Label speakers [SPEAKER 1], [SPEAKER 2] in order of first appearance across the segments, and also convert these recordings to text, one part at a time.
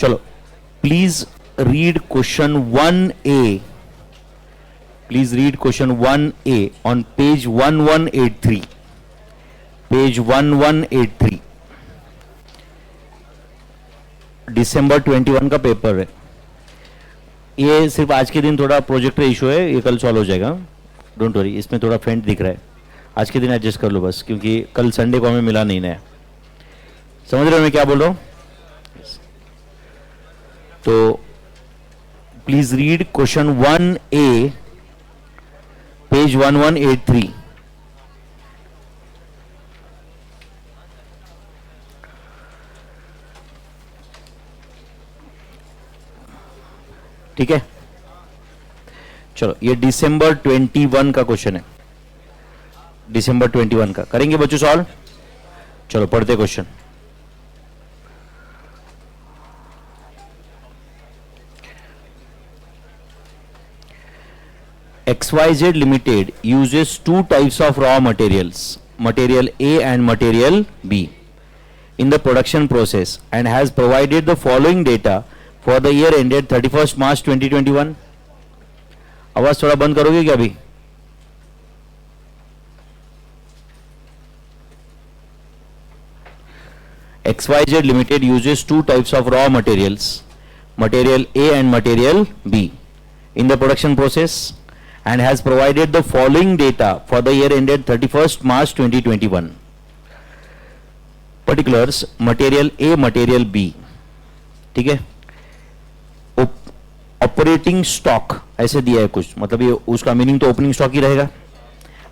[SPEAKER 1] चलो, please read question 1A. Please read question 1A on page 1183. Page 1183. दिसंबर 21 का paper है. ये सिर्फ आज के दिन थोड़ा प्रोजेक्टर इशू है, ये कल सॉल्व हो जाएगा. डोंट वरी, इसमें थोड़ा फेंट दिख रहा है. आज के दिन एडजस्ट कर लो बस, क्योंकि कल संडे को हमें मिला नहीं नया. समझ रहे हो मैं क्या बोल रहा हूँ? तो please read question 1A, page 1183. ठीक है, चलो ये दिसंबर 21 का क्वेश्चन है. दिसंबर 21 का करेंगे बच्चों सॉल्व. चलो पढ़ते question. XYZ Limited uses two types of raw materials, material A and material B, in the production process and has provided the following data for the year ended 31st March 2021. आवाज थोड़ा बंद करोगे क्या अभी? XYZ Limited uses two types of raw materials, material A and material B, in the production process and has provided the following data for the year ended 31st March 2021. Particulars material A, material B. ठीक है, operating stock ऐसे दिया है कुछ, मतलब ये उसका meaning तो ओपनिंग स्टॉक ही रहेगा.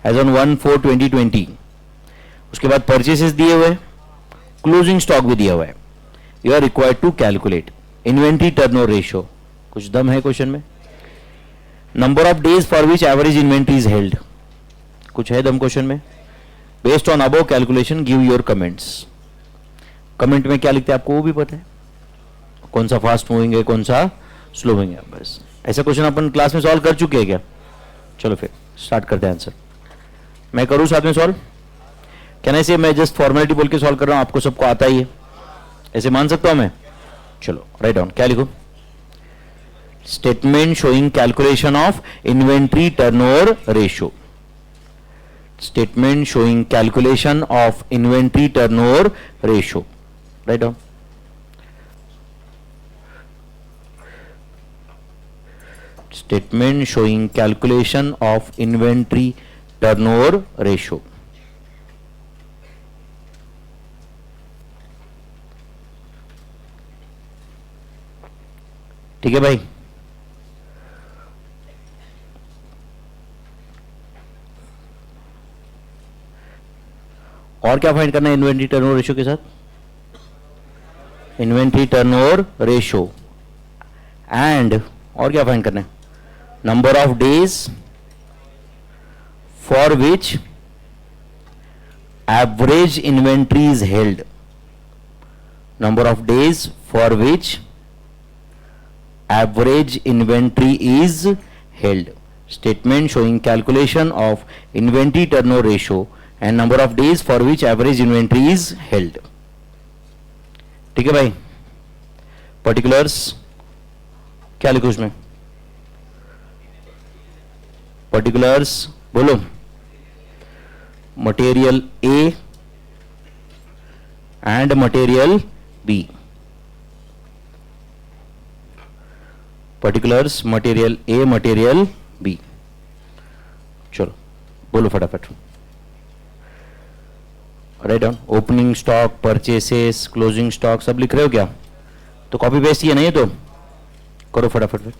[SPEAKER 1] As on 1/4/2020. उसके बाद परचेसेस दिए हुए, क्लोजिंग स्टॉक भी दिया हुआ है. You are required to calculate inventory turnover ratio. कुछ दम है क्वेश्चन में. Number of days for which average inventory is held. कुछ है दम क्वेश्चन में. Based on above calculation give your comments. Comment में क्या लिखते हैं आपको वो भी पता है, कौन सा फास्ट मूविंग है कौन सा स्लो मूविंग है. बस ऐसा क्वेश्चन अपन क्लास में सॉल्व कर चुके हैं क्या? चलो फिर स्टार्ट करते हैं आंसर. मैं करूं साथ में सॉल्व? क्या नहीं से मैं जस्ट फॉर्मेलिटी बोल के सॉल्व कर रहा हूं, आपको सबको आता ही है, ऐसे मान सकता हूं मैं. चलो राइट डाउन. क्या लिखो? Statement showing calculation of inventory turnover ratio. Statement showing calculation of inventory turnover ratio. Write down. Statement showing calculation of inventory turnover ratio. ठीक है भाई. और क्या फाइंड करना है इन्वेंट्री टर्नओवर रेशियो के साथ? इन्वेंट्री टर्नओवर रेशियो एंड और क्या फाइंड करना है? Number of days for which average inventory is held. Number of days for which average inventory is held. Statement showing calculation of inventory turnover ratio and number of days for which average inventory is held. ठीक है भाई. Particulars क्या लिखो उसमें? Particulars बोलो. Material A and material B. Particulars material A material B. चलो बोलो फटाफट. Write down. Opening stock, purchases, closing stock सब लिख रहे हो क्या? तो कॉपी पेस्ट ही है नहीं तो करो फटाफट.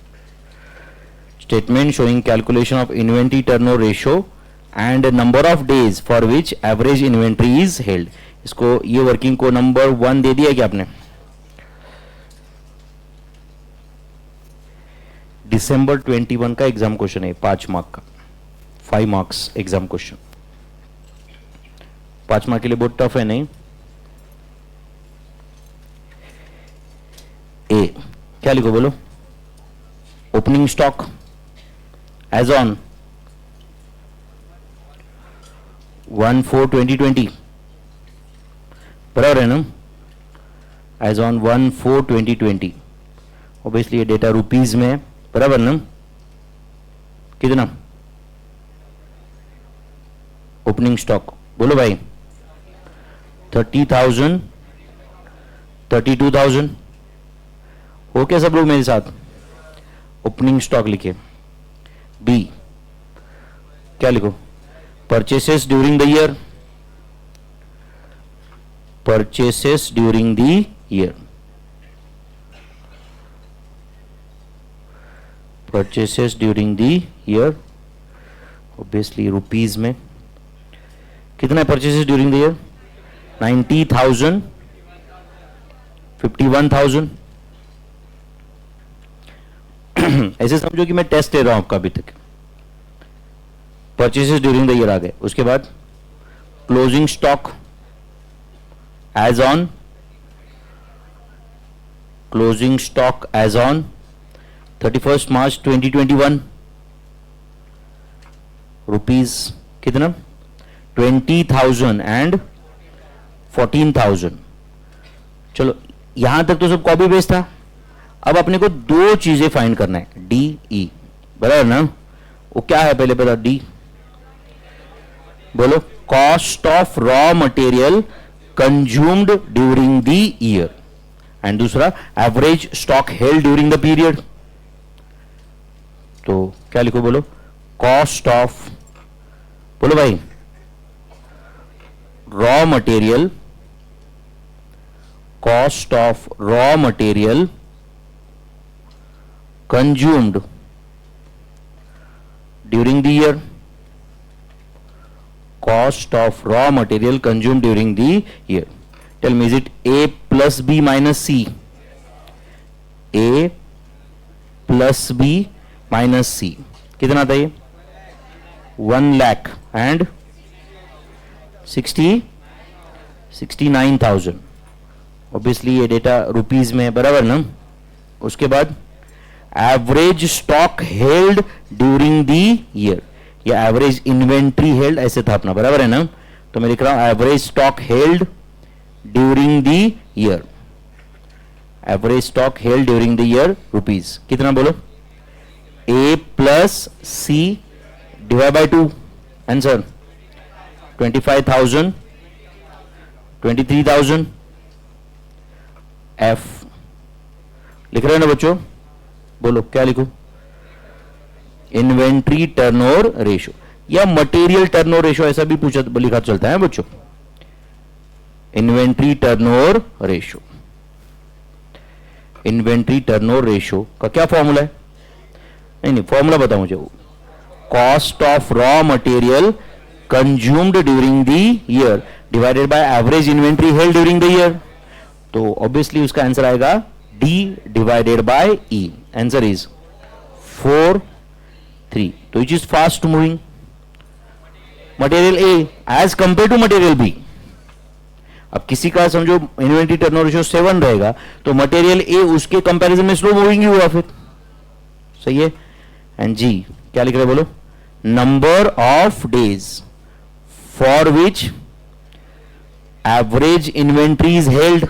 [SPEAKER 1] Statement showing calculation of inventory turnover ratio and number of days for which average inventory is held. इसको ये वर्किंग को नंबर 1 दे दिया क्या आपने? दिसंबर 21 का एग्जाम क्वेश्चन है, 5 मार्क का, 5 मार्क्स एग्जाम क्वेश्चन. 5 मार्क के लिए बहुत टफ है नहीं? ए क्या लिखो बोलो? Opening stock as on 1/4/2020. बराबर है ना? As on 1/4/2020. ऑब्वियसली ये डेटा रुपीज में है, बराबर ना? कितना ओपनिंग स्टॉक बोलो भाई? 30,000, 32,000। हो क्या सब लोग मेरे साथ? ओपनिंग स्टॉक लिखे। बी क्या लिखो? Purchases during the year, purchases during the year, purchases during the year, obviously rupees में। कितना है परचेसेस ड्यूरिंग द ईयर? 90,000, 51,000। ऐसे समझो कि मैं टेस्ट ले रहा हूं आपका अभी तक। परचेसेस ड्यूरिंग द ईयर आ गए, उसके बाद closing stock as on, closing stock as on 31 March 2021 rupees कितना? 20,000 एंड 14,000। चलो यहां तक तो सब कॉपी पेस्ट था। अब अपने को दो चीजें फाइंड करना है, डी ई, बराबर ना? वो क्या है पहले बता? डी बोलो। Cost of raw material consumed during the year, and दूसरा average stock held during the period. तो क्या लिखो बोलो? कॉस्ट ऑफ, बोलो भाई, raw material, cost of raw material consumed during the year, cost of raw material consumed during the year. Tell me, is it A plus B minus C? A plus B minus C कितना था ये? 1 lakh and 69,000। Obviously ये data rupees में है, बराबर ना? उसके बाद average stock held during the year, या एवरेज इन्वेंट्री हेल्ड ऐसे था अपना, बराबर है ना? तो मैं लिख रहा हूं average stock held during the year, average stock held during the year rupees कितना बोलो? A plus C divide by 2, answer 25,000, 23,000। F लिख रहे हो ना बच्चों? बोलो क्या लिखो? इन्वेंट्री टर्नओवर रेशो या मटेरियल टर्नओवर रेशो, ऐसा भी पूछा लिखा चलता है बच्चों। Inventory turnover ratio, inventory turnover ratio का क्या फॉर्मूला है? नहीं फॉर्मूला बताओ मुझे। Cost of raw material consumed during the year divided by average inventory held during the year. तो ऑब्वियसली उसका आंसर आएगा D divided by E. Answer is 4, 3. तो which is fast moving? Material A as compared to material B. अब किसी का समझो inventory turnover ratio 7 रहेगा, तो मटेरियल A उसके कंपैरिजन में स्लो मूविंग ही हुआ फिर, सही है? एंड जी क्या लिख रहे बोलो? Number of days for which average inventory is held,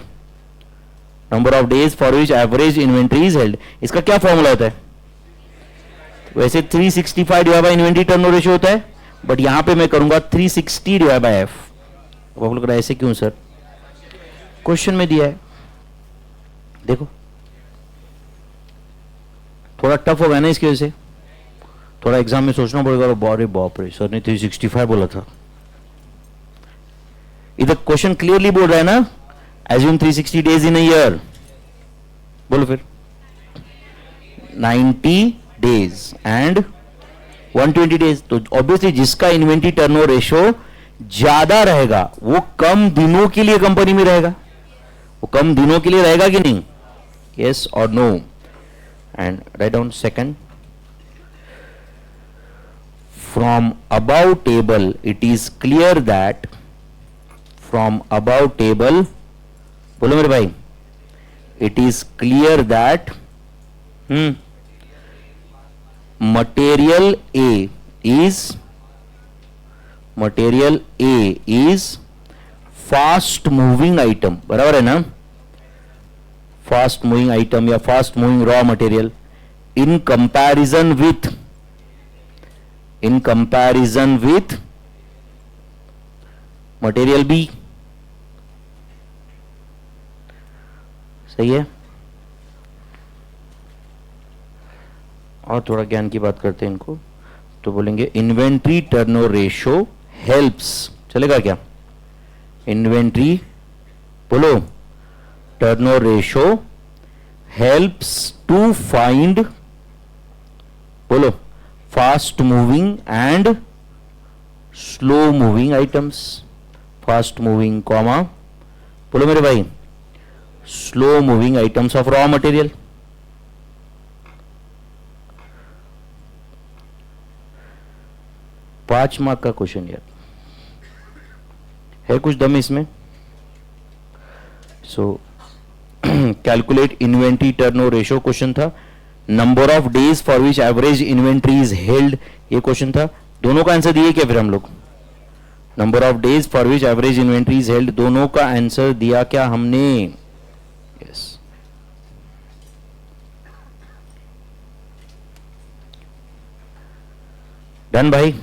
[SPEAKER 1] number of days for which average inventory is held. इसका क्या फॉर्मूला होता है? वैसे 365 divide by inventory turnover ratio होता है, बट यहां पे मैं करूंगा 360 डिवाइड बाय एफ। अब आप लोग ऐसे क्यों सर? क्वेश्चन में दिया है, देखो थोड़ा टफ होगा ना, इसकी वजह से थोड़ा एग्जाम में सोचना पड़ेगा। अरे बाप रे, सर ने 365 बोला था। इधर क्वेश्चन क्लियरली बोल रहा है ना, assume 360 days in a year. बोलो फिर 90 डेज एंड 120 डेज। तो ऑब्वियसली जिसका इन्वेंट्री टर्नओवर रेशियो ज्यादा रहेगा वो कम दिनों के लिए कंपनी में रहेगा, वो कम दिनों के लिए रहेगा कि नहीं? यस और no? And write down second, from above table it is clear that, from above table, बोलो मेरे भाई, it is clear that material A is fast moving item, बराबर है ना? फास्ट मूविंग आइटम या fast moving raw material in comparison with material B. सही है। और थोड़ा ज्ञान की बात करते हैं इनको, तो बोलेंगे इन्वेंट्री टर्नओवर रेशियो हेल्प्स, चलेगा क्या? इन्वेंट्री बोलो turnover ratio helps to find, बोलो fast moving and slow moving items. Fast moving comma, बोलो मेरे भाई, slow moving items of raw material. पांच मार्क का क्वेश्चन यार, है कुछ दम इसमें? So calculate inventory turnover ratio question था। Number of days for which average inventory is held, ये क्वेश्चन था। दोनों का आंसर दिए क्या फिर हम लोग? Number of days for which average inventory is held, दोनों का आंसर दिया क्या हमने? यस। डन भाई।